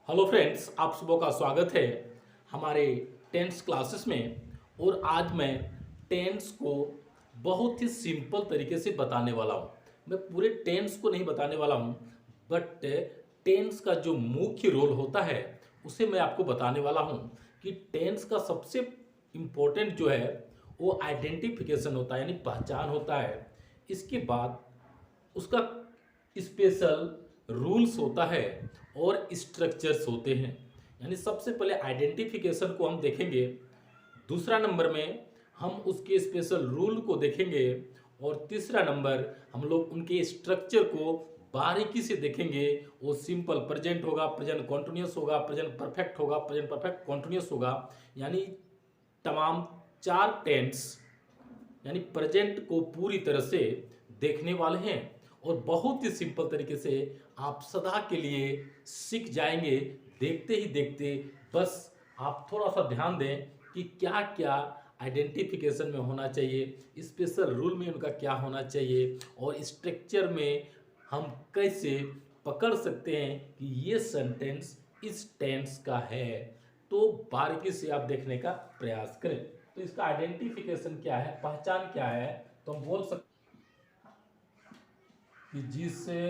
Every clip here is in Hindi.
हेलो फ्रेंड्स, आप सबों का स्वागत है हमारे टेंस क्लासेस में। और आज मैं टेंस को बहुत ही सिंपल तरीके से बताने वाला हूँ। मैं पूरे टेंस को नहीं बताने वाला हूँ, बट टेंस का जो मुख्य रोल होता है उसे मैं आपको बताने वाला हूँ कि टेंस का सबसे इम्पोर्टेंट जो है वो आइडेंटिफिकेशन होता है, यानी पहचान होता है। इसके बाद उसका स्पेशल रूल्स होता है और स्ट्रक्चर्स होते हैं। यानी सबसे पहले आइडेंटिफिकेशन को हम देखेंगे, दूसरा नंबर में हम उसके स्पेशल रूल को देखेंगे, और तीसरा नंबर हम लोग उनके स्ट्रक्चर को बारीकी से देखेंगे। वो सिंपल प्रेजेंट होगा, प्रेजेंट कॉन्टिन्यूस होगा, प्रेजेंट परफेक्ट होगा, प्रेजेंट परफेक्ट कॉन्टिन्यूस होगा। यानी तमाम चार टेंस यानी प्रेजेंट को पूरी तरह से देखने वाले हैं, और बहुत ही सिंपल तरीके से आप सदा के लिए सीख जाएंगे देखते ही देखते। बस आप थोड़ा सा ध्यान दें कि क्या क्या आइडेंटिफिकेशन में होना चाहिए, स्पेशल रूल में उनका क्या होना चाहिए, और स्ट्रक्चर में हम कैसे पकड़ सकते हैं कि ये सेंटेंस इस टेंस का है। तो बारीकी से आप देखने का प्रयास करें। तो इसका आइडेंटिफिकेशन क्या है, पहचान क्या है, तो हम बोल सकते कि जिससे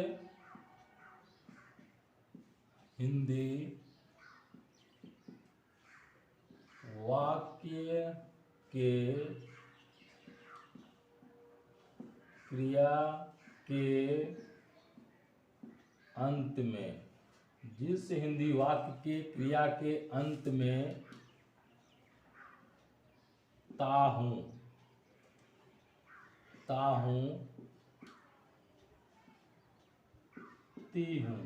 हिंदी वाक्य के क्रिया के अंत में, जिस हिंदी वाक्य के क्रिया के अंत में ता हूं, ता हूं, ती हूं,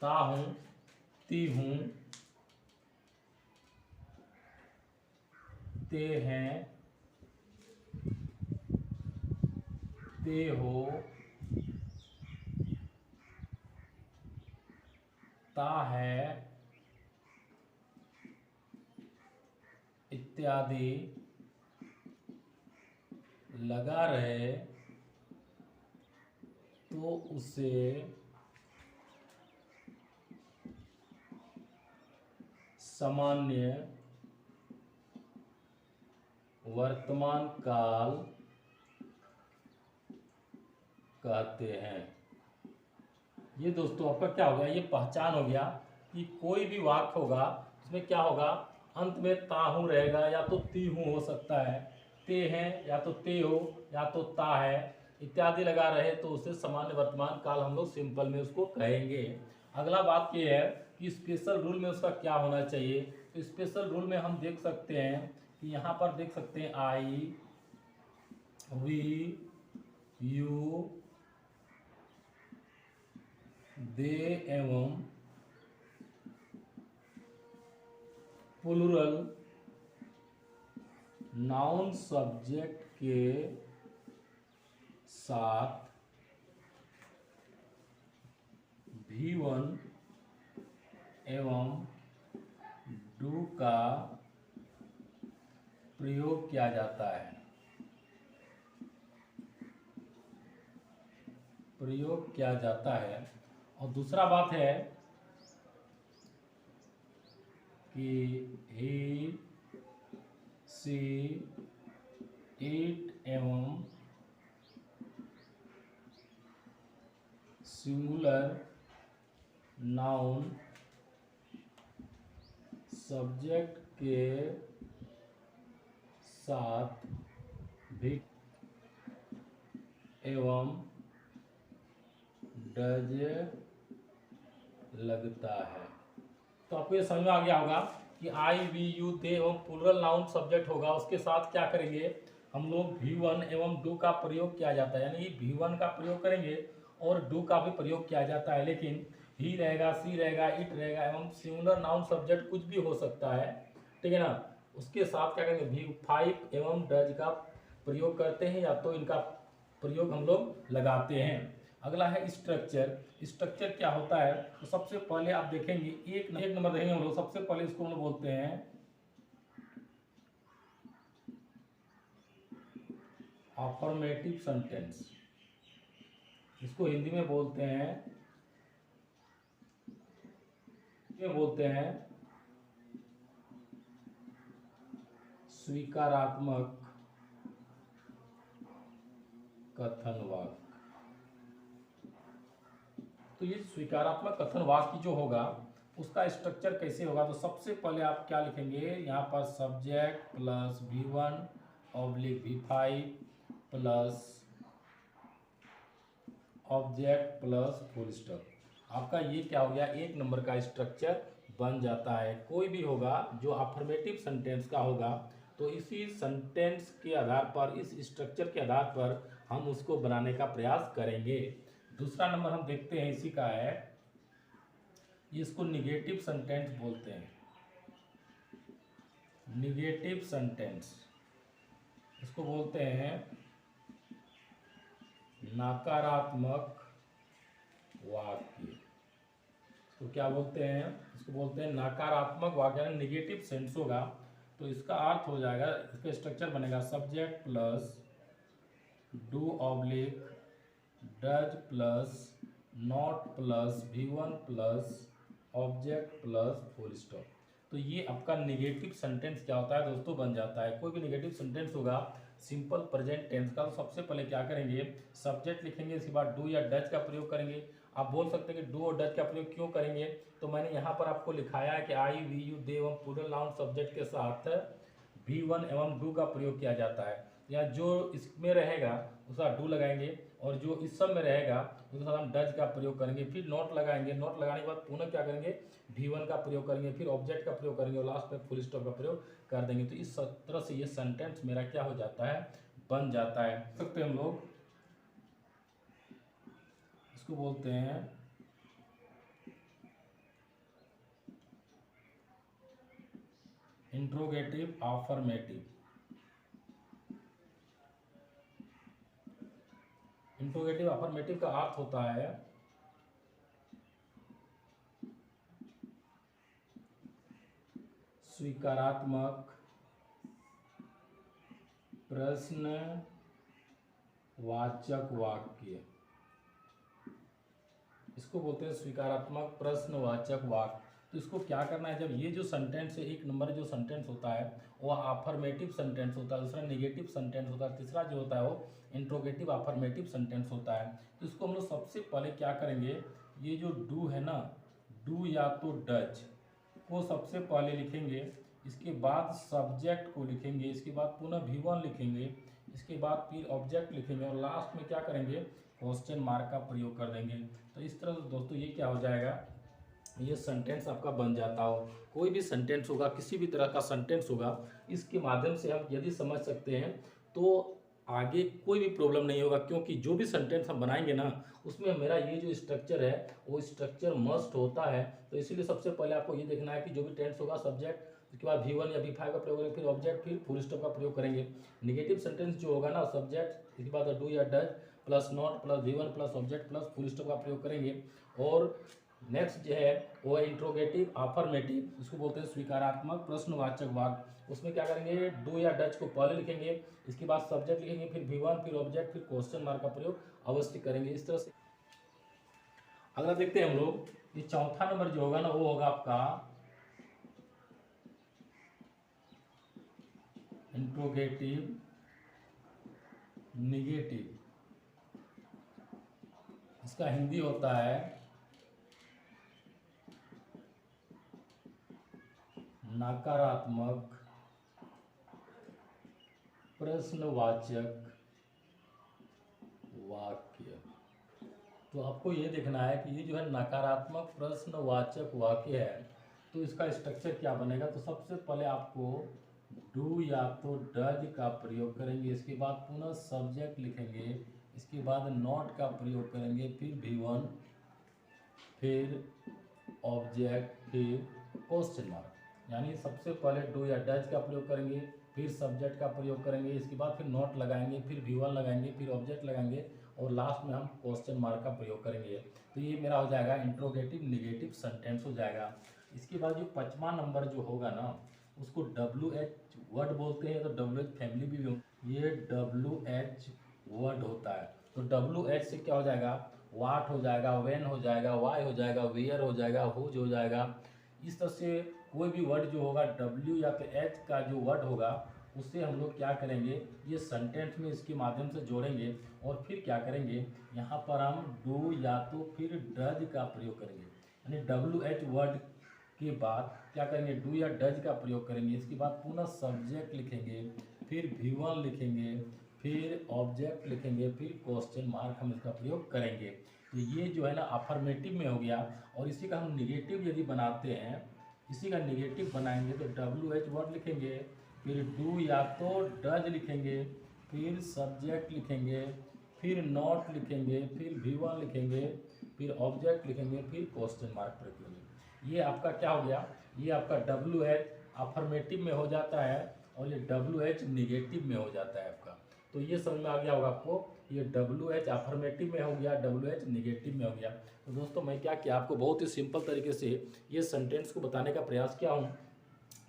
ता हूं, ती हूं, ते हैं, ते हो, ता है, इत्यादि लगा रहे तो उसे सामान्य वर्तमान काल कहते हैं। ये दोस्तों आपका क्या हो गया, ये पहचान हो गया कि कोई भी वाक्य होगा उसमें क्या होगा, अंत में ताहू रहेगा, या तो तीहू हो सकता है, ते हैं, या तो ते हो, या तो ता है, इत्यादि लगा रहे तो उसे सामान्य वर्तमान काल हम लोग सिंपल में उसको कहेंगे। अगला बात ये है कि स्पेशल रूल में उसका क्या होना चाहिए। तो स्पेशल रूल में हम देख सकते हैं कि यहाँ पर देख सकते हैं आई, वी, यू, दे एवं प्लूरल नाउन सब्जेक्ट के साथ भी1 एवं डू का प्रयोग किया जाता है, प्रयोग किया जाता है। और दूसरा बात है कि ही, सी, इट एवं सिंगुलर नाउन सब्जेक्ट के साथ भी एवं डज लगता है। तो आपको ये समझ में आ गया होगा कि आई, वी, यू, दे एवं प्लूरल नाउन सब्जेक्ट होगा, उसके साथ क्या करेंगे हम लोग भी1 एवं डू का प्रयोग किया जाता है। यानी भी1 का प्रयोग करेंगे और डू का भी प्रयोग किया जाता है, लेकिन ही रहेगा, सी रहेगा, इट रहेगा, एवं सिंगुलर नाउन सब्जेक्ट कुछ भी हो सकता है, ठीक है ना। उसके साथ क्या करेंगे, भी5 एवं डज का प्रयोग करते हैं, या तो इनका प्रयोग हम लोग लगाते हैं। अगला है स्ट्रक्चर। स्ट्रक्चर क्या होता है, तो सबसे पहले आप देखेंगे एक नंबर देखेंगे हम लोग। सबसे पहले इसको हम लोग बोलते हैं अफर्मेटिव सेंटेंस। इसको हिंदी में बोलते हैं इसमें बोलते हैं स्वीकारात्मक कथन वाक्य। तो ये स्वीकारात्मक कथन वाक्य जो होगा उसका स्ट्रक्चर कैसे होगा, तो सबसे पहले आप क्या लिखेंगे, यहाँ पर subject plus V1/V5 plus object plus full stop. आपका ये क्या हो गया, एक नंबर का स्ट्रक्चर बन जाता है। कोई भी होगा जो अफर्मेटिव सेंटेंस का होगा तो इसी सेंटेंस के आधार पर, इस स्ट्रक्चर के आधार पर हम उसको बनाने का प्रयास करेंगे। दूसरा नंबर हम देखते हैं इसी का है, इसको निगेटिव सेंटेंस बोलते हैं। निगेटिव सेंटेंस इसको बोलते हैं नकारात्मक वाक्य। तो क्या बोलते हैं, इसको बोलते हैं नकारात्मक वाक्य, यानी निगेटिव सेंस होगा। तो इसका अर्थ हो जाएगा, इसका स्ट्रक्चर बनेगा subject plus do oblique does plus not plus V1 plus object plus full stop. तो ये आपका निगेटिव सेंटेंस क्या होता है दोस्तों, बन जाता है। कोई भी निगेटिव सेंटेंस होगा सिंपल प्रेजेंट टेंस का, तो सबसे पहले क्या करेंगे, सब्जेक्ट लिखेंगे, इसके बाद डू या डज का प्रयोग करेंगे। आप बोल सकते हैं कि डू और डज का प्रयोग क्यों करेंगे, तो मैंने यहाँ पर आपको लिखाया है कि आई वी यू दे एवं प्लूरल नाउन सब्जेक्ट के साथ V1 एवं डू का प्रयोग किया जाता है। या जो इसमें रहेगा उसका डू लगाएंगे, और जो इस सब में रहेगा उसके साथ हम डज का प्रयोग करेंगे, फिर नॉट लगाएंगे। नॉट लगाने के बाद पुनः क्या करेंगे, V1 का प्रयोग करेंगे, फिर ऑब्जेक्ट का प्रयोग करेंगे और लास्ट में फुल स्टॉप का प्रयोग कर देंगे। तो इस तरह से ये सेंटेंस मेरा क्या हो जाता है, बन जाता है। सकते हम लोग इसको बोलते हैं इंट्रोगेटिव अफर्मेटिव। इंट्रोगेटिव अफर्मेटिव का अर्थ होता है स्वीकारात्मक प्रश्नवाचक वाक्य। इसको बोलते हैं स्वीकारात्मक प्रश्नवाचक वाक्य। तो इसको क्या करना है, जब ये जो सेंटेंस है, एक नंबर जो सेंटेंस होता है वो अफर्मेटिव सेंटेंस होता है, दूसरा नेगेटिव सेंटेंस होता है, तीसरा जो होता है वो इंट्रोगेटिव अफर्मेटिव सेंटेंस होता है। तो इसको हम लोग सबसे पहले क्या करेंगे, ये जो डू है ना, डू या तो डज को सबसे पहले लिखेंगे, इसके बाद सब्जेक्ट को लिखेंगे, इसके बाद पुनः V1 लिखेंगे, इसके बाद फिर ऑब्जेक्ट लिखेंगे और लास्ट में क्या करेंगे, क्वेश्चन मार्क का प्रयोग कर देंगे। तो इस तरह से दोस्तों ये क्या हो जाएगा, ये सेंटेंस आपका बन जाता हो। कोई भी सेंटेंस होगा, किसी भी तरह का सेंटेंस होगा, इसके माध्यम से हम यदि समझ सकते हैं तो आगे कोई भी प्रॉब्लम नहीं होगा, क्योंकि जो भी सेंटेंस हम बनाएंगे ना उसमें मेरा ये जो स्ट्रक्चर है वो स्ट्रक्चर मस्ट होता है। तो इसीलिए सबसे पहले आपको ये देखना है कि जो भी टेंस होगा सब्जेक्ट, उसके बाद V1 या V5 का प्रयोग करेंगे, फिर ऑब्जेक्ट, फिर फुल स्टॉप का प्रयोग करेंगे। निगेटिव सेंटेंस जो होगा ना, सब्जेक्ट, इसके बाद डू या does plus not plus V1 plus object plus full stop का प्रयोग करेंगे। और नेक्स्ट जो है वो इंट्रोगेटिव अफर्मेटिव, इसको बोलते हैं स्वीकारात्मक प्रश्नवाचक वाक्य। उसमें क्या करेंगे, डू या डज को पहले लिखेंगे, इसके बाद सब्जेक्ट लिखेंगे, फिर V1, फिर ऑब्जेक्ट, फिर क्वेश्चन मार्क का प्रयोग अवश्य करेंगे। इस तरह से अगला देखते हैं हम लोग, ये चौथा नंबर जो होगा ना वो होगा आपका इंट्रोगेटिव निगेटिव। इसका हिंदी होता है नकारात्मक प्रश्नवाचक वाक्य। तो आपको ये देखना है कि ये जो है नकारात्मक प्रश्नवाचक वाक्य है, तो इसका स्ट्रक्चर क्या बनेगा। तो सबसे पहले आपको डू या तो डज का प्रयोग करेंगे, इसके बाद पुनः सब्जेक्ट लिखेंगे, इसके बाद नॉट का प्रयोग करेंगे, फिर V1, फिर ऑब्जेक्ट, फिर क्वेश्चन मार्क। यानी सबसे पहले डू या डज का प्रयोग करेंगे, फिर सब्जेक्ट का प्रयोग करेंगे, इसके बाद फिर नॉट लगाएंगे, फिर V1 लगाएंगे, फिर ऑब्जेक्ट लगाएंगे और लास्ट में हम क्वेश्चन मार्क का प्रयोग करेंगे। तो ये मेरा हो जाएगा इंट्रोगेटिव निगेटिव सेंटेंस हो जाएगा। इसके बाद जो 5वां नंबर जो होगा ना उसको WH वर्ड बोलते हैं, तो WH फैमिली भी ये WH वर्ड होता है। तो WH से क्या हो जाएगा, वाट हो जाएगा, वेन हो जाएगा, वाई हो जाएगा, वेयर हो जाएगा, हुज हो जाएगा, इस तरह से कोई भी वर्ड जो होगा W या फिर H का जो वर्ड होगा उससे हम लोग क्या करेंगे, ये सेंटेंस में इसके माध्यम से जोड़ेंगे और फिर क्या करेंगे, यहाँ पर हम डू या तो फिर डज का प्रयोग करेंगे। यानी WH वर्ड के बाद क्या करेंगे, डू या डज का प्रयोग करेंगे। इसके बाद पुनः सब्जेक्ट लिखेंगे, फिर V1 लिखेंगे, फिर ऑब्जेक्ट लिखेंगे, फिर क्वेश्चन मार्क हम इसका प्रयोग करेंगे। तो ये जो है ना अफर्मेटिव में हो गया। और इसी का हम निगेटिव यदि बनाते हैं, इसी का निगेटिव बनाएंगे तो WH वर्ड लिखेंगे, फिर डू या तो डज लिखेंगे, फिर सब्जेक्ट लिखेंगे, फिर नॉट लिखेंगे, फिर V1 लिखेंगे, फिर ऑब्जेक्ट लिखेंगे, फिर क्वेश्चन मार्क प्रयोग करेंगे। ये आपका क्या हो गया, ये आपका WH अफर्मेटिव में हो जाता है और ये WH निगेटिव में हो जाता है आपका। तो ये समझ में आ गया होगा आपको, ये WH अफर्मेटिव में हो गया, WH निगेटिव में हो गया। तो दोस्तों मैं क्या किया, आपको बहुत ही सिंपल तरीके से ये सेंटेंस को बताने का प्रयास किया हूँ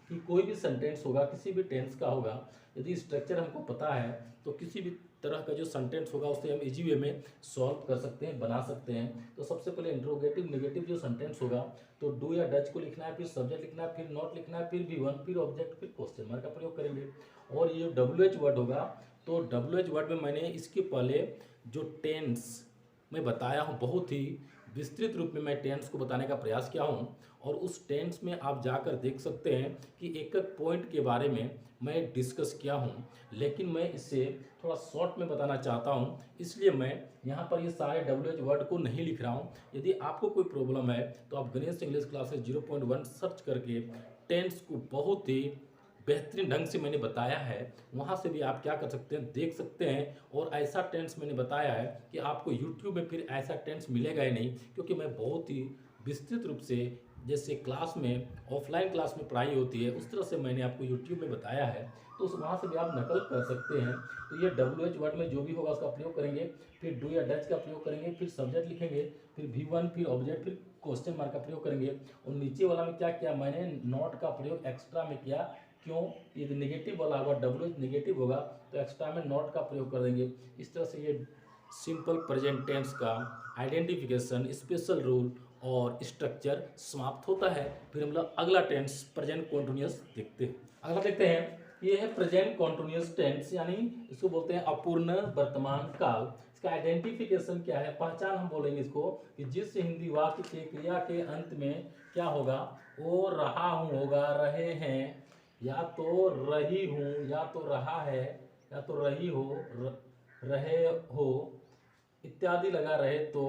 कि कोई भी सेंटेंस होगा, किसी भी टेंस का होगा, यदि स्ट्रक्चर हमको पता है तो किसी भी तरह का जो सेंटेंस होगा उसे हम इजी वे में सॉल्व कर सकते हैं, बना सकते हैं। तो सबसे पहले इंट्रोगेटिव नेगेटिव जो सेंटेंस होगा तो डू या डज को लिखना है, फिर सब्जेक्ट लिखना है, फिर नॉट लिखना है, फिर V1, फिर ऑब्जेक्ट, फिर क्वेश्चन मार्क का प्रयोग करेंगे। और ये WH वर्ड होगा तो WH वर्ड में मैंने इसके पहले जो टेंस मैं बताया हूँ, बहुत ही विस्तृत रूप में मैं टेंस को बताने का प्रयास किया हूँ। और उस टेंस में आप जाकर देख सकते हैं कि एक एक पॉइंट के बारे में मैं डिस्कस किया हूँ, लेकिन मैं इसे थोड़ा शॉर्ट में बताना चाहता हूँ, इसलिए मैं यहाँ पर ये सारे WH वर्ड को नहीं लिख रहा हूँ। यदि आपको कोई प्रॉब्लम है तो आप गणेश इंग्लिश क्लासेस 0.1 सर्च करके टेंस को बहुत ही बेहतरीन ढंग से मैंने बताया है, वहाँ से भी आप क्या कर सकते हैं, देख सकते हैं। और ऐसा टेंस मैंने बताया है कि आपको YouTube में फिर ऐसा टेंस मिलेगा ही नहीं, क्योंकि मैं बहुत ही विस्तृत रूप से, जैसे क्लास में ऑफलाइन क्लास में पढ़ाई होती है उस तरह से मैंने आपको YouTube में बताया है, तो उस वहाँ से भी आप नकल कर सकते हैं। तो ये WH वर्ड में जो भी होगा उसका प्रयोग करेंगे, फिर डू या डज का प्रयोग करेंगे, फिर सब्जेक्ट लिखेंगे, फिर V1, फिर ऑब्जेक्ट, फिर क्वेश्चन मार्क का प्रयोग करेंगे। और नीचे वाला में क्या किया, मैंने नॉट का प्रयोग एक्स्ट्रा में किया। क्यों, यदि नेगेटिव वाला होगा, WH नेगेटिव होगा तो एक्स्ट्रा में नॉट का प्रयोग कर देंगे। इस तरह से ये सिंपल प्रेजेंट टेंस का आइडेंटिफिकेशन, स्पेशल रूल और स्ट्रक्चर समाप्त होता है। फिर हम लोग अगला टेंस प्रेजेंट कॉन्टिन्यूअस देखते हैं। अगला देखते हैं, ये है प्रेजेंट कॉन्टिन्यूअस टेंस, यानी इसको बोलते हैं अपूर्ण वर्तमान काल। इसका आइडेंटिफिकेशन क्या है, पहचान हम बोलेंगे इसको कि जिस हिंदी वाक्य के क्रिया के अंत में क्या होगा, वो रहा हूँ होगा, रहे हैं, या तो रही हूँ, या तो रहा है, या तो रही हो, रहे हो इत्यादि लगा रहे तो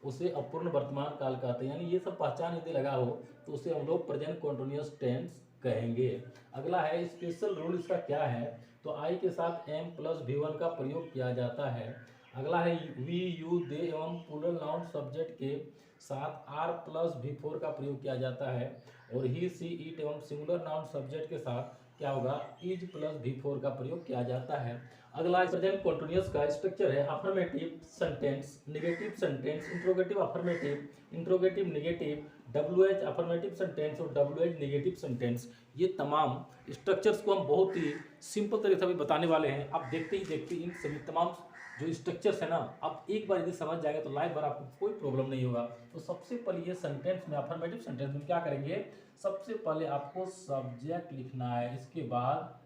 उसे अपूर्ण वर्तमान काल कहते हैं। यानी ये सब पहचान यदि लगा हो तो उसे हम लोग प्रेजेंट कॉन्टिन्यूअस टेंस कहेंगे। अगला है स्पेशल रूल, इसका क्या है, तो आई के साथ M प्लस V1 का प्रयोग किया जाता है। अगला है वी, यू, दे एवं प्लूरल नाउन सब्जेक्ट के साथ R प्लस V4 का प्रयोग किया जाता है। और ही, सी, इट एवं सिंगुलर नाउन सब्जेक्ट के साथ क्या होगा, इज प्लस V4 का प्रयोग किया जाता है। अगला प्रेजेंट कॉन्टिन्यूअस का स्ट्रक्चर है affirmative sentence, negative sentence, interrogative affirmative, interrogative negative, WH affirmative sentence और WH नेगेटिव सेंटेंस। ये तमाम स्ट्रक्चर्स को हम बहुत ही सिंपल तरीके से अभी बताने वाले हैं। आप देखते ही देखते इन सभी तमाम जो स्ट्रक्चर्स है ना, आप एक बार यदि समझ जाएंगे तो लाइफ भर आपको कोई प्रॉब्लम नहीं होगा। तो सबसे पहले ये सेंटेंस में, अफर्मेटिव सेंटेंस में क्या करेंगे, सबसे पहले आपको सब्जेक्ट लिखना है, इसके बाद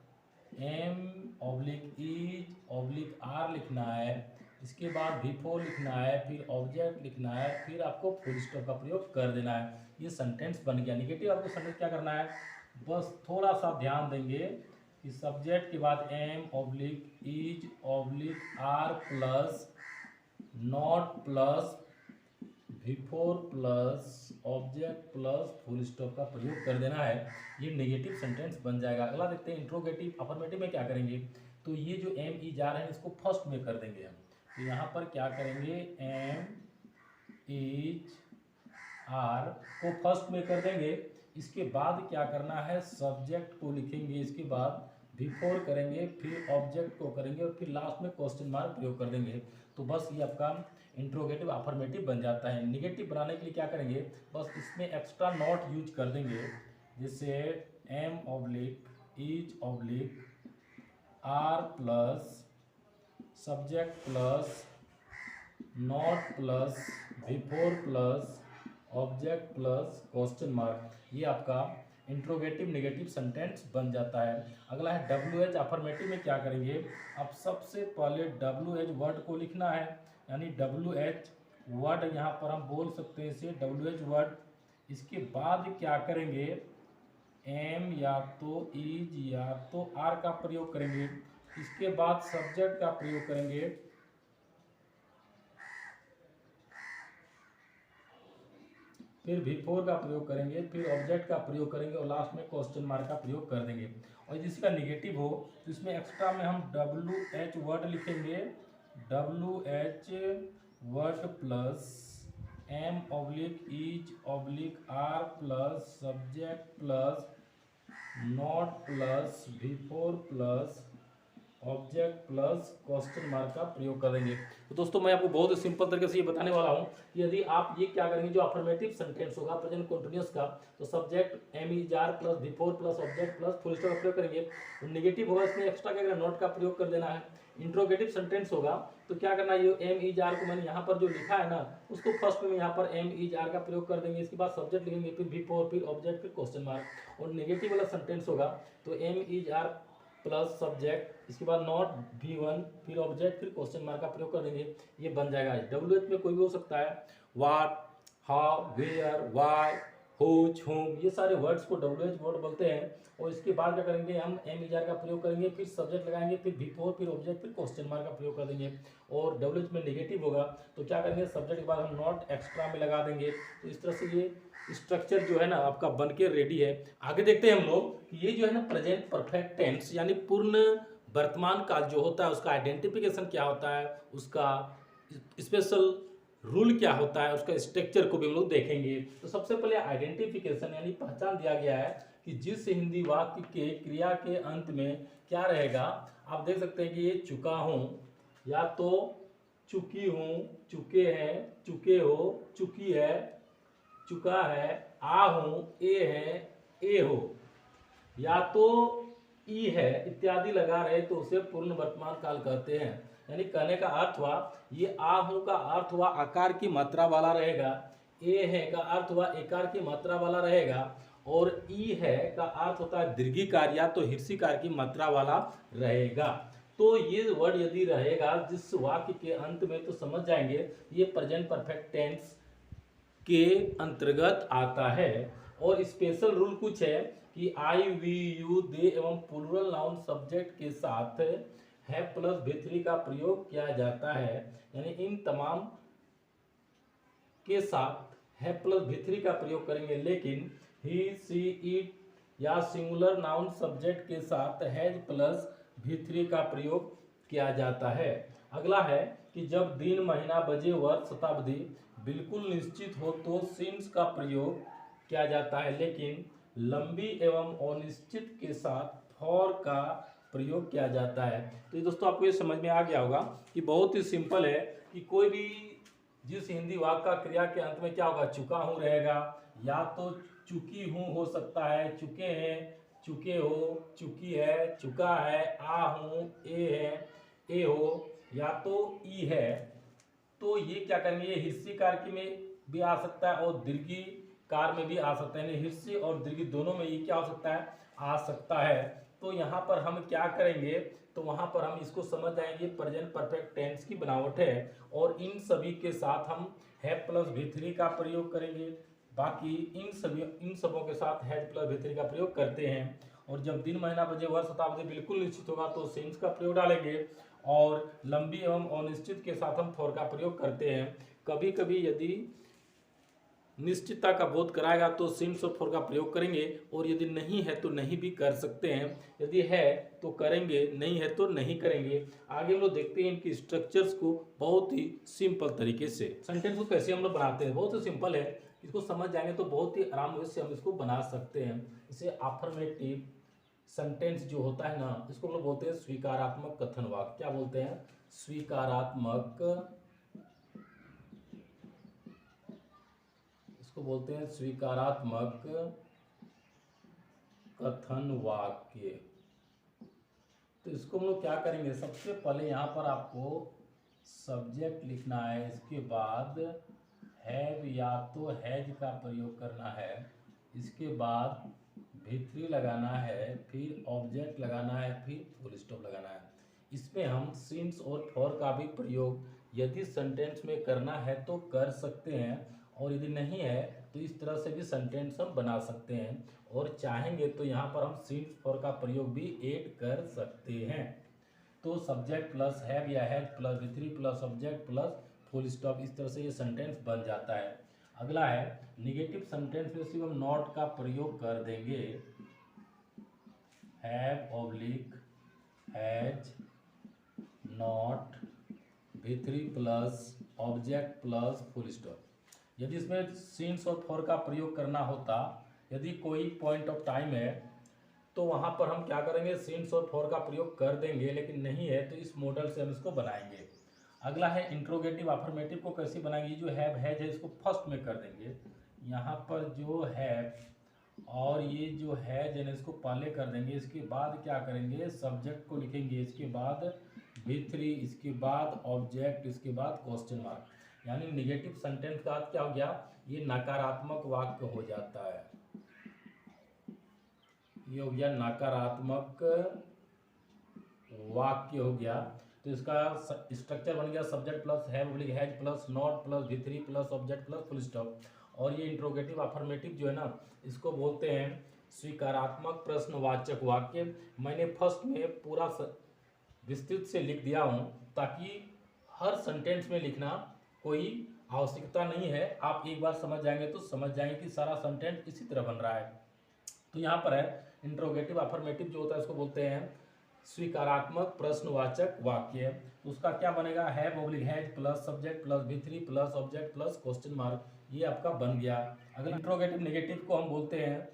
M oblique is oblique R लिखना है, इसके बाद V4 लिखना है, फिर ऑब्जेक्ट लिखना है, फिर आपको फुल स्टॉप का प्रयोग कर देना है। ये सेंटेंस बन गया। नेगेटिव आपको सेंटेंस क्या करना है, बस थोड़ा सा ध्यान देंगे कि सब्जेक्ट के बाद M oblique is oblique R plus not plus V4 plus object plus full stop का प्रयोग कर देना है। ये नेगेटिव सेंटेंस बन जाएगा। अगला देखते हैं इंट्रोगेटिव अफर्मेटिव में क्या करेंगे, तो ये जो M ई जा रहे हैं इसको फर्स्ट में कर देंगे हम। तो यहाँ पर क्या करेंगे, M इज R को फर्स्ट में कर देंगे। इसके बाद क्या करना है, सब्जेक्ट को लिखेंगे, इसके बाद V4 करेंगे, फिर ऑब्जेक्ट को करेंगे और फिर लास्ट में क्वेश्चन मार्क प्रयोग कर देंगे। तो बस ये आपका इंट्रोगेटिव अफर्मेटिव बन जाता है। निगेटिव बनाने के लिए क्या करेंगे, बस इसमें एक्स्ट्रा नॉट यूज कर देंगे, जैसे M oblique is oblique R plus subject plus not plus V4 plus object plus question mark, ये आपका इंट्रोगेटिव नेगेटिव सेंटेंस बन जाता है। अगला है डब्ल्यू एच अफर्मेटिव में क्या करेंगे, अब सबसे पहले डब्ल्यू एच वर्ड को लिखना है, यानी डब्ल्यू एच वर्ड यहाँ पर हम बोल सकते हैं इसे डब्ल्यू एच वर्ड। इसके बाद क्या करेंगे, एम या तो इज या तो आर का प्रयोग करेंगे। इसके बाद सब्जेक्ट का प्रयोग करेंगे, फिर बिफोर का प्रयोग करेंगे, फिर ऑब्जेक्ट का प्रयोग करेंगे और लास्ट में क्वेश्चन मार्क का प्रयोग कर देंगे। और यदि इसका निगेटिव हो तो इसमें एक्स्ट्रा में हम डब्ल्यू एच वर्ड लिखेंगे, W H word plus am oblique is oblique are plus subject plus not plus before plus object plus question mark का प्रयोग करेंगे। तो दोस्तों मैं आपको बहुत ही सिंपल तरीके से ये बताने वाला हूँ। यदि आप ये क्या करेंगे, जो अफर्मेटिव सेंटेंस होगा प्रेजेंट कंटिन्यूअस का, तो subject am is are plus before plus object plus full stop का प्रयोग करेंगे। तो नेगेटिव होगा इसमें एक्स्ट्रा क्या करेंगे, नॉट का प्रयोग कर देना है। इंट्रोगेटिव सेंटेंस होगा तो क्या करना है, ये एम इज आर को मैंने यहाँ पर जो लिखा है ना, उसको फर्स्ट में यहाँ पर एम इज आर का प्रयोग कर देंगे। इसके बाद सब्जेक्ट लिखेंगे, फिर बिफोर, फिर ऑब्जेक्ट, फिर क्वेश्चन मार्क। और नेगेटिव वाला सेंटेंस होगा तो am is are plus subject, इसके बाद नॉट V1, फिर ऑब्जेक्ट, फिर क्वेश्चन मार्क का प्रयोग कर देंगे, ये बन जाएगा। डब्ल्यू एच में कोई भी हो सकता है, what, how, where, why, which, whom, ये सारे वर्ड्स को डब्ल्यू एच वर्ड बोलते हैं। और इसके बाद क्या करेंगे, हम एम इज आर का प्रयोग करेंगे, फिर सब्जेक्ट लगाएंगे, फिर बिफोर, फिर ऑब्जेक्ट, फिर क्वेश्चन मार्क का प्रयोग कर देंगे। और डब्ल्यू एच में नेगेटिव होगा तो क्या करेंगे, सब्जेक्ट के बाद हम नॉट एक्स्ट्रा में लगा देंगे। तो इस तरह से ये स्ट्रक्चर जो है ना आपका बन के रेडी है। आगे देखते हैं हम लोग, ये जो है ना प्रेजेंट परफेक्ट टेंस यानी पूर्ण वर्तमान काल जो होता है उसका आइडेंटिफिकेशन क्या होता है, उसका स्पेशल रूल क्या होता है, उसका स्ट्रक्चर को भी हम लोग देखेंगे। तो सबसे पहले आइडेंटिफिकेशन यानी पहचान दिया गया है कि जिस हिंदी वाक्य के क्रिया के अंत में क्या रहेगा। आप देख सकते हैं कि ये चुका हूँ, या तो चुकी हूँ, चुके हैं, चुके हो, चुकी है, चुका है, आ हूँ, ए है, ए हो, या तो ई है इत्यादि लगा रहे तो उसे पूर्ण वर्तमान काल कहते हैं। यानी कहने का अर्थ हुआ, ये आ हूं का अर्थ हुआ आकार की मात्रा वाला रहेगा, ए है का अर्थ हुआ एकार की मात्रा वाला रहेगा, और ई है का अर्थ होता है दीर्घिकार या तो हिर्षिकार की मात्रा वाला रहेगा। तो ये वर्ड यदि रहेगा जिस वाक्य के अंत में, तो समझ जाएंगे ये प्रेजेंट परफेक्ट टेंस के अंतर्गत आता है। और स्पेशल रूल कुछ है कि आई, वी, यू, दे एवं प्लूरल नाउन सब्जेक्ट के साथ हैव प्लस V3 का प्रयोग किया जाता है। यानी इन तमाम के साथ हैव प्लस V3 का प्रयोग करेंगे, लेकिन ही, सी, इट या सिंगुलर नाउन सब्जेक्ट के साथ हैज प्लस V3 का प्रयोग किया जाता है। अगला है कि जब दिन, महीना, बजे, वर्ष, शताब्दी बिल्कुल निश्चित हो तो सिंस का प्रयोग किया जाता है, लेकिन लंबी एवं अनिश्चित के साथ फॉर का प्रयोग किया जाता है। तो ये दोस्तों आपको ये समझ में आ गया होगा कि बहुत ही सिंपल है कि कोई भी जिस हिंदी वाक्य का क्रिया के अंत में क्या होगा, चुका हूँ रहेगा, या तो चुकी हूँ हो सकता है, चुके हैं, चुके हो, चुकी है, चुका है, आ हूँ, ए है, ए हो, या तो ई है। तो ये क्या करेंगे, ये हिस्सी कार में भी आ सकता है और दीर्घी कार में भी आ सकता है, यानी हिस्सी और दीर्घी दोनों में ये क्या हो सकता है, आ सकता है। तो यहाँ पर हम क्या करेंगे, तो वहाँ पर हम इसको समझ जाएंगे प्रेजेंट परफेक्ट टेंस की बनावट है, और इन सभी के साथ हम हैव प्लस V3 का प्रयोग करेंगे। बाकी इन सबों के साथ हैज प्लस V3 का प्रयोग करते हैं। और जब दिन, महीना, बजे, वर्ष, शताब्दी बिल्कुल निश्चित होगा तो सिंस का प्रयोग डालेंगे, और लंबी एवं अनिश्चित के साथ हम फॉर का प्रयोग करते हैं। कभी कभी यदि निश्चितता का बोध कराएगा तो सिंस और फॉर का प्रयोग करेंगे, और यदि नहीं है तो नहीं भी कर सकते हैं। यदि है तो करेंगे, नहीं है तो नहीं करेंगे। आगे हम लोग देखते हैं इनकी स्ट्रक्चर्स को बहुत ही सिंपल तरीके से। सेंटेंस को कैसे हम लोग बनाते हैं, बहुत ही सिंपल है, इसको समझ जाएंगे तो बहुत ही आराम से हम इसको बना सकते हैं। इसे अफर्मेटिव सेंटेंस जो होता है ना, इसको हम लोग बोलते हैं स्वीकारात्मक कथन वाक्य। क्या बोलते हैं, स्वीकारात्मक, इसको बोलते हैं स्वीकारात्मक कथन वाक्य। तो इसको हम लोग क्या करेंगे, सबसे पहले यहाँ पर आपको सब्जेक्ट लिखना है, इसके बाद हैव या तो हैज का प्रयोग करना है, इसके बाद V3 लगाना है, फिर ऑब्जेक्ट लगाना है, फिर फुल स्टॉप लगाना है। इसमें हम सिंस और फॉर का भी प्रयोग यदि सेंटेंस में करना है तो कर सकते हैं, और यदि नहीं है तो इस तरह से भी सेंटेंस हम बना सकते हैं, और चाहेंगे तो यहाँ पर हम सिंस फॉर का प्रयोग भी ऐड कर सकते हैं। तो सब्जेक्ट प्लस हैव या has plus V3 plus object plus full stop, इस तरह से ये सेंटेंस बन जाता है। अगला है निगेटिव सेंटेंस में सिर्फ हम नॉट का प्रयोग कर देंगे, have oblique has not V3 plus object plus full stop. यदि इसमें सिंस और फॉर का प्रयोग करना होता, यदि कोई पॉइंट ऑफ टाइम है तो वहाँ पर हम क्या करेंगे, सिंस और फॉर का प्रयोग कर देंगे, लेकिन नहीं है तो इस मॉडल से हम इसको बनाएंगे। अगला है इंट्रोगेटिव अफर्मेटिव को कैसे बनाएंगे। जो हैव हैज है इसको फर्स्ट में कर देंगे, यहाँ पर जो हैव और ये जो हैज है इसको पहले कर देंगे, इसके बाद क्या करेंगे, सब्जेक्ट को लिखेंगे, इसके बाद V3, इसके बाद ऑब्जेक्ट, इसके बाद क्वेश्चन मार्क। यानी निगेटिव सेंटेंस का अर्थ क्या हो गया, ये नकारात्मक वाक्य हो जाता है, ये हो गया नकारात्मक वाक्य हो गया। तो इसका स्ट्रक्चर बन गया subject plus have oblique has plus not plus V3 plus object plus full stop. और ये इंट्रोगेटिव अफर्मेटिव जो है ना, इसको बोलते हैं स्वीकारात्मक प्रश्नवाचक वाक्य। मैंने फर्स्ट में पूरा विस्तृत से लिख दिया हूँ, ताकि हर सेंटेंस में लिखना कोई आवश्यकता नहीं है, आप एक बार समझ जाएंगे तो समझ जाएंगे कि सारा सेंटेंस इसी तरह बन रहा है। तो यहाँ पर है इंट्रोगेटिव अफर्मेटिव जो होता है इसको बोलते हैं स्वीकारात्मक प्रश्नवाचक वाक्य। तो उसका क्या बनेगा, have oblique has plus subject plus V3 plus object plus question mark, ये आपका बन गया। अगर इंट्रोगेटिव नेगेटिव को हम बोलते हैं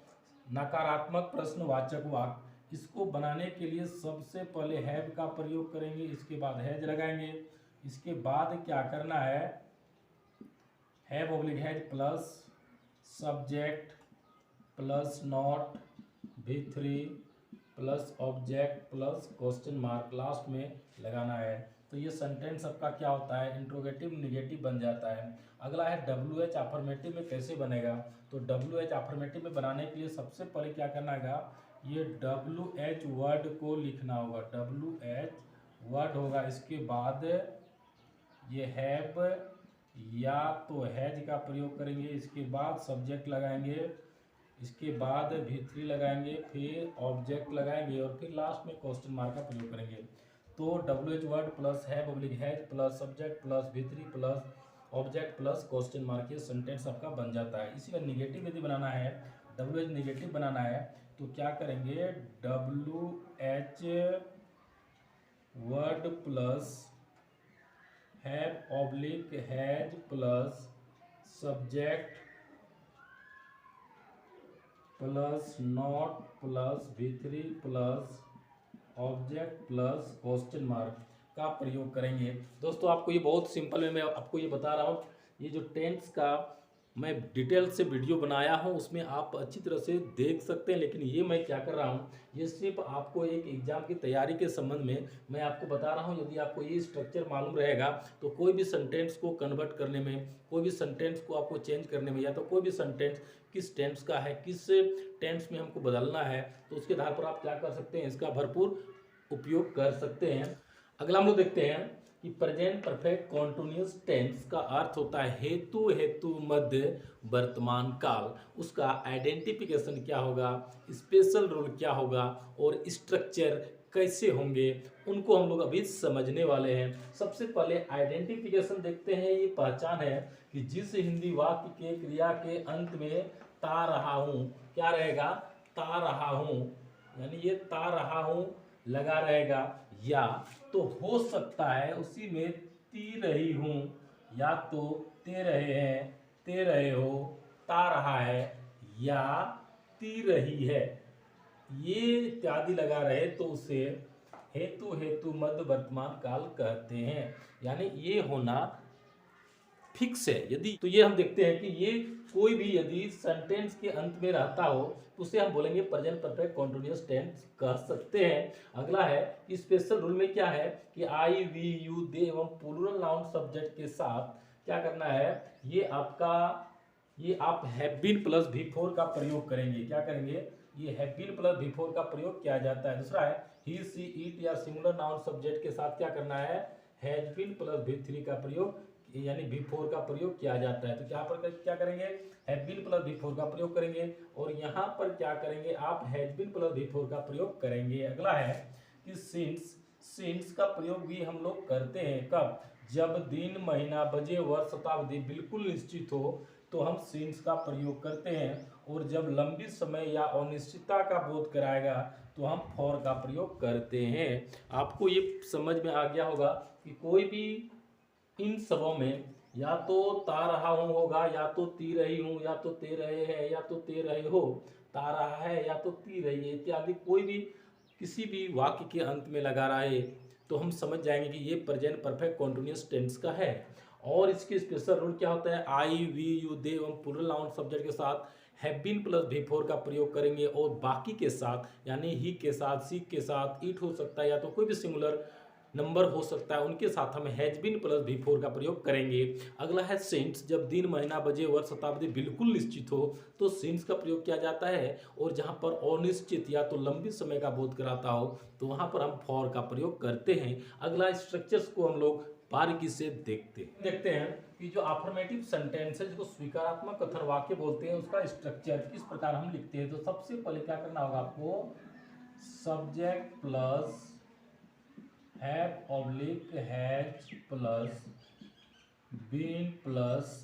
नकारात्मक प्रश्नवाचक वाक्य। इसको बनाने के लिए सबसे पहले हैव का प्रयोग करेंगे, इसके बाद हैज लगाएंगे, इसके बाद क्या करना है, have oblique has plus subject plus not V3 plus object plus question mark last में लगाना है। तो ये सेंटेंस आपका क्या होता है, इंट्रोगेटिव निगेटिव बन जाता है। अगला है WH अफर्मेटिव में कैसे बनेगा। तो WH अफर्मेटिव में बनाने के लिए सबसे पहले क्या करना है, ये WH वर्ड को लिखना होगा, WH वर्ड होगा, इसके बाद ये हैव या तो हैज का प्रयोग करेंगे, इसके बाद सब्जेक्ट लगाएंगे, इसके बाद V3 लगाएंगे, फिर ऑब्जेक्ट लगाएंगे, और फिर लास्ट में क्वेश्चन मार्क का प्रयोग करेंगे। तो WH word plus have oblique has plus subject plus V3 plus object plus question mark, ये सेंटेंस आपका बन जाता है। इसी का निगेटिव यदि बनाना है, WH निगेटिव बनाना है, तो क्या करेंगे, WH word plus have oblique has plus subject plus not plus V3 plus object plus question mark का प्रयोग करेंगे। दोस्तों आपको ये बहुत सिंपल में मैं आपको ये बता रहा हूँ, ये जो टेंस का मैं डिटेल से वीडियो बनाया हूँ उसमें आप अच्छी तरह से देख सकते हैं, लेकिन ये मैं क्या कर रहा हूँ, ये सिर्फ आपको एक एग्जाम की तैयारी के संबंध में मैं आपको बता रहा हूँ। यदि आपको ये स्ट्रक्चर मालूम रहेगा तो कोई भी सेंटेंस को कन्वर्ट करने में, कोई भी सेंटेंस को आपको चेंज करने में, या तो कोई भी सेंटेंस किस टेंस का है, किस टेंस में हमको बदलना है, तो उसके आधार पर आप क्या कर सकते हैं, इसका भरपूर उपयोग कर सकते हैं। अगला हम लोग देखते हैं कि प्रेजेंट परफेक्ट कॉन्टिन्यूअस टेंस का अर्थ होता है हेतु, हेतु मध्य वर्तमान काल। उसका आइडेंटिफिकेशन क्या होगा, स्पेशल रूल क्या होगा, और स्ट्रक्चर कैसे होंगे, उनको हम लोग अभी समझने वाले हैं। सबसे पहले आइडेंटिफिकेशन देखते हैं। ये पहचान है कि जिस हिंदी वाक्य के क्रिया के अंत में ता रहा हूँ, क्या रहेगा, ता रहा हूँ, यानी ये ता रहा हूँ लगा रहेगा, या तो हो सकता है उसी में ती रही हूँ, या तो ते रहे हैं, ते रहे हो, ता रहा है, या ती रही है, ये इत्यादि लगा रहे तो उसे हेतु, हेतु मध्य वर्तमान काल कहते हैं। यानी ये होना फिक्स है। यदि तो ये हम देखते हैं कि ये कोई भी यदि सेंटेंस के अंत में रहता हो तो उसे हम बोलेंगे प्रेजेंट परफेक्ट कॉन्टिन्यूअस टेंस कह सकते हैं। अगला है कि स्पेशल रूल में क्या है कि आई, वी, यू, दे एवं प्लूरल नाउन सब्जेक्ट के साथ क्या करना है, ये आपका, ये आप हैव बीन प्लस V4 का प्रयोग करेंगे। क्या करेंगे? ये हैव बीन प्लस V4 का प्रयोग किया जाता है। दूसरा है ही सी इट या सिंगुलर नाउन सब्जेक्ट के साथ क्या करना है? हैज बीन प्लस V3 का प्रयोग यानी V4 का प्रयोग किया जाता है। तो क्या पर क्या करेंगे? हैव बीन प्लस V4 का प्रयोग करेंगे और यहाँ पर क्या करेंगे? आप हैज बीन प्लस V4 का प्रयोग करेंगे। अगला है कि सिंस का प्रयोग भी हम लोग करते हैं कब? जब दिन, महीना, बजे, वर्ष, शताब्दी बिल्कुल निश्चित हो तो हम सिंस का प्रयोग करते हैं, और जब लंबी समय या अनिश्चितता का बोध कराएगा तो हम फॉर का प्रयोग करते हैं। आपको ये समझ में आ गया होगा कि कोई भी इन सबों में या तो ता रहा हूँ होगा, या तो ती रही हूँ, या तो ते रहे हैं, या तो ते रहे हो, ता रहा है या तो ती रही है इत्यादि कोई भी किसी भी वाक्य के अंत में लगा रहा है तो हम समझ जाएंगे कि ये प्रेजेंट परफेक्ट कॉन्टिन्यूअस टेंस का है। और इसके स्पेशल रूल क्या होता है? आई, वी, यू, दे एवं प्लूरल नाउन सब्जेक्ट के साथ हैव बीन प्लस V4 का प्रयोग करेंगे, और बाकी के साथ यानी ही के साथ, सी के साथ, इट हो सकता है या तो कोई भी सिंगुलर नंबर हो सकता है उनके साथ हम हैज बीन प्लस V4 का प्रयोग करेंगे। अगला है सिंस। जब दिन, महीना, बजे, वर्ष, शताब्दी बिल्कुल निश्चित हो तो सिंस का प्रयोग किया जाता है, और जहाँ पर अनिश्चित या तो लंबी समय का बोध कराता हो तो वहाँ पर हम फॉर का प्रयोग करते हैं। अगला स्ट्रक्चर्स को हम लोग बारीकी से देखते हैं कि जो अफर्मेटिव सेंटेंस है जिसको स्वीकारात्मक कथन वाक्य बोलते हैं उसका स्ट्रक्चर किस प्रकार हम लिखते हैं। तो सबसे पहले क्या करना होगा आपको? Subject plus have oblique has plus been plus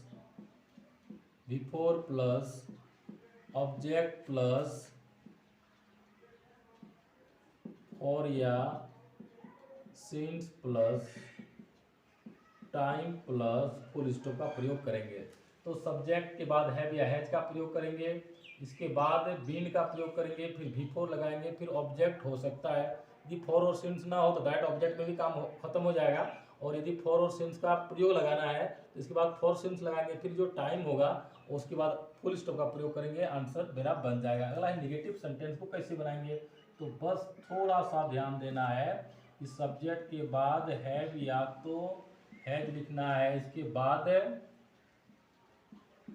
V4 plus object plus और या since plus time plus full stop का प्रयोग करेंगे। तो सब्जेक्ट के बाद हैव या हैज का प्रयोग करेंगे, इसके बाद बीन का प्रयोग करेंगे, फिर V4 लगाएंगे, फिर ऑब्जेक्ट हो सकता है। यदि फॉर और सिंस ना हो तो डायरेक्ट ऑब्जेक्ट में भी काम खत्म हो जाएगा, और यदि फॉर और सिंस का प्रयोग लगाना है तो इसके बाद फॉर सिंस लगाएंगे, फिर जो टाइम होगा उसके बाद फुल स्टॉप का प्रयोग करेंगे, आंसर मेरा बन जाएगा। अगला है निगेटिव सेंटेंस को कैसे बनाएंगे। तो बस थोड़ा सा ध्यान देना है कि सब्जेक्ट के बाद हैव या तो हैज लिखना है, इसके बाद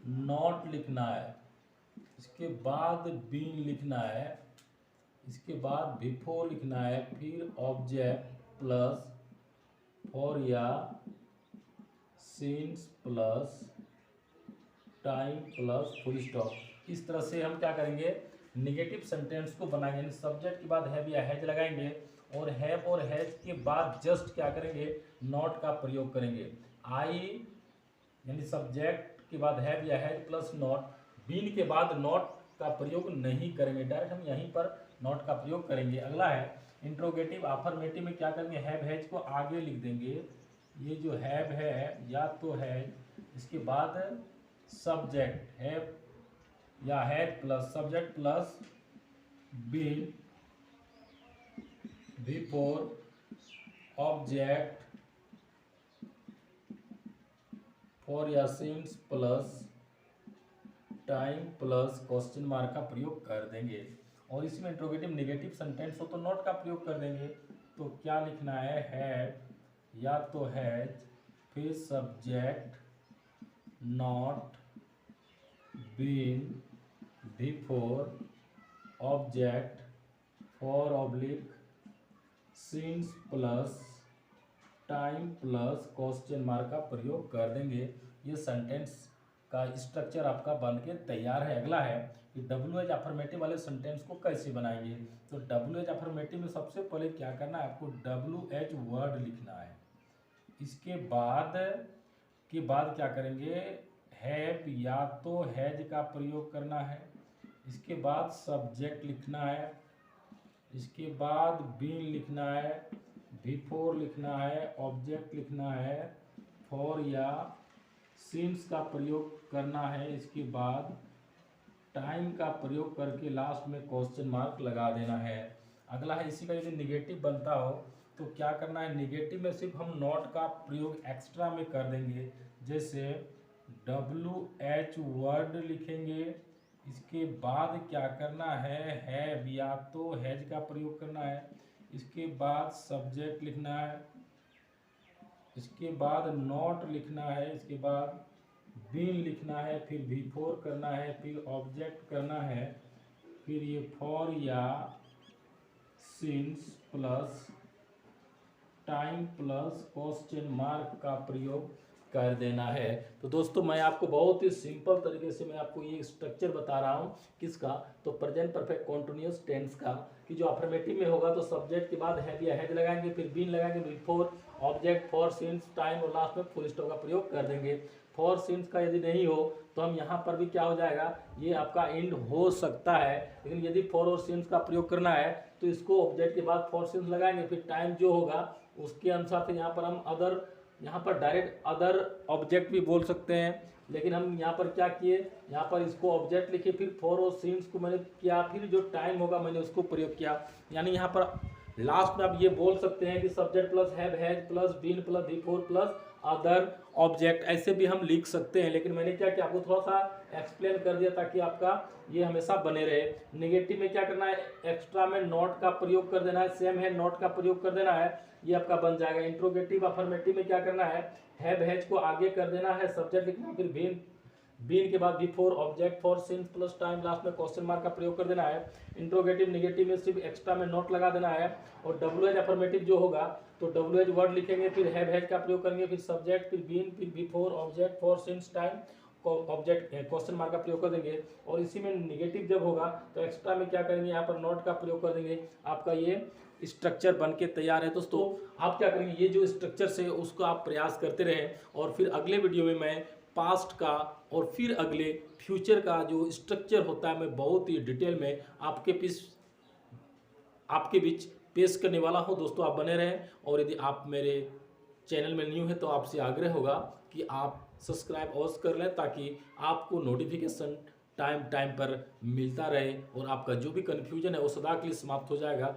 नॉट लिखना है, इसके बाद बीन लिखना है, इसके बाद V4 लिखना है, फिर ऑब्जेक्ट प्लस फॉर या since plus time plus full stop. इस तरह से हम क्या करेंगे? निगेटिव सेंटेंस को बनाएंगे। सब्जेक्ट के बाद हैव या हैज लगाएंगे, और हैव और हैज के बाद जस्ट क्या करेंगे? नॉट का प्रयोग करेंगे। आई यानी सब्जेक्ट के बाद हैव या हैज प्लस नॉट, बीन के बाद नॉट का प्रयोग नहीं करेंगे, डायरेक्ट हम यहीं पर नॉट का प्रयोग करेंगे। अगला है इंट्रोगेटिव। अफर्मेटिव में क्या करेंगे? हैव हैज को आगे लिख देंगे। ये जो हैव है या तो हैज, इसके बाद सब्जेक्ट हैव या has plus subject plus been V4 object for या since plus time plus question mark का प्रयोग कर देंगे। और इसमें इंट्रोगेटिव नेगेटिव सेंटेंस हो तो नॉट का प्रयोग कर देंगे। तो क्या लिखना है? हैव या तो हैज, फिर subject not been V4 object for oblique since plus time plus question mark का प्रयोग कर देंगे। ये सेंटेंस का स्ट्रक्चर आपका बन के तैयार है। अगला है कि WH अफर्मेटिव वाले सेंटेंस को कैसे बनाएंगे। तो WH अफर्मेटिव में सबसे पहले क्या करना है? आपको WH वर्ड लिखना है, इसके बाद क्या करेंगे? हैव या तो हैज का प्रयोग करना है, इसके बाद सब्जेक्ट लिखना है, इसके बाद बीन लिखना है, V4 लिखना है, ऑब्जेक्ट लिखना है, फॉर या सिंस का प्रयोग करना है, इसके बाद टाइम का प्रयोग करके लास्ट में क्वेश्चन मार्क लगा देना है। अगला है इसी का यदि निगेटिव बनता हो तो क्या करना है? निगेटिव में सिर्फ हम नॉट का प्रयोग एक्स्ट्रा में कर देंगे। जैसे WH वर्ड लिखेंगे, इसके बाद क्या करना है? हैव या तो हैज का प्रयोग करना है, इसके बाद सब्जेक्ट लिखना है, इसके बाद नॉट लिखना है, इसके बाद बीन लिखना है, फिर V4 करना है, फिर ऑब्जेक्ट करना है, फिर ये फॉर या since plus time plus question mark का प्रयोग कर देना है। तो दोस्तों मैं आपको बहुत ही सिंपल तरीके से मैं आपको ये स्ट्रक्चर बता रहा हूँ किसका, तो प्रेजेंट परफेक्ट कॉन्टिन्यूअस टेंस का, कि जो अफर्मेटिव में होगा तो सब्जेक्ट के बाद हैव या हैज लगाएंगे, फिर बीन लगाएंगे, before object for since time और लास्ट में फुल स्टॉप का प्रयोग कर देंगे। फॉर सिंस का यदि नहीं हो तो हम यहाँ पर भी क्या हो जाएगा, ये आपका एंड हो सकता है, लेकिन यदि फॉर और सिंस का प्रयोग करना है तो इसको ऑब्जेक्ट के बाद फॉर सिंस लगाएंगे, फिर टाइम जो होगा उसके अनुसार से यहाँ पर हम अदर, यहाँ पर डायरेक्ट अदर ऑब्जेक्ट भी बोल सकते हैं, लेकिन हम यहाँ पर क्या किए, यहाँ पर इसको ऑब्जेक्ट लिखे, फिर फॉर और सिंस को मैंने किया, फिर जो टाइम होगा मैंने उसको प्रयोग किया। यानी यहाँ पर लास्ट में आप ये बोल सकते हैं कि subject plus have has plus been plus before plus other object, ऐसे भी हम लिख सकते हैं, लेकिन मैंने क्या किया आपको थोड़ा सा एक्सप्लेन कर दिया ताकि आपका ये हमेशा बने रहे। नेगेटिव में क्या करना है, एक्स्ट्रा में नॉट का प्रयोग कर देना है, सेम है नॉट का प्रयोग कर देना है, ये आपका बन जाएगा। इंट्रोगेटिव अफर्मेटिव में क्या करना है, हैव हैज को आगे कर देना है, सब्जेक्ट लिखना, फिर बीन, बीन के बाद before object for since plus time, last में क्वेश्चन मार्क का प्रयोग कर देना है। इंट्रोगेटिव नेगेटिव में सिर्फ एक्स्ट्रा में नोट लगा देना है, और डब्ल्यू एच अफर्मेटिव जो होगा तो डब्ल्यू एच वर्ड लिखेंगे, फिर हैव हैज का प्रयोग करेंगे, फिर सब्जेक्ट, फिर बीन, फिर before object for since time object question mark का प्रयोग कर देंगे। और इसी में नेगेटिव जब होगा तो एक्स्ट्रा में क्या करेंगे, यहाँ पर नोट का प्रयोग कर देंगे। आपका ये स्ट्रक्चर बन के तैयार है दोस्तों। आप क्या करेंगे, ये जो स्ट्रक्चर से उसको आप प्रयास करते रहें, और फिर अगले वीडियो में मैं पास्ट का और फिर अगले फ्यूचर का जो स्ट्रक्चर होता है मैं बहुत ही डिटेल में आपके बीच पेश करने वाला हूं। दोस्तों आप बने रहें, और यदि आप मेरे चैनल में न्यू है तो आपसे आग्रह होगा कि आप सब्सक्राइब अवश्य कर लें, ताकि आपको नोटिफिकेशन टाइम टाइम पर मिलता रहे, और आपका जो भी कन्फ्यूजन है वो सदा के लिए समाप्त हो जाएगा।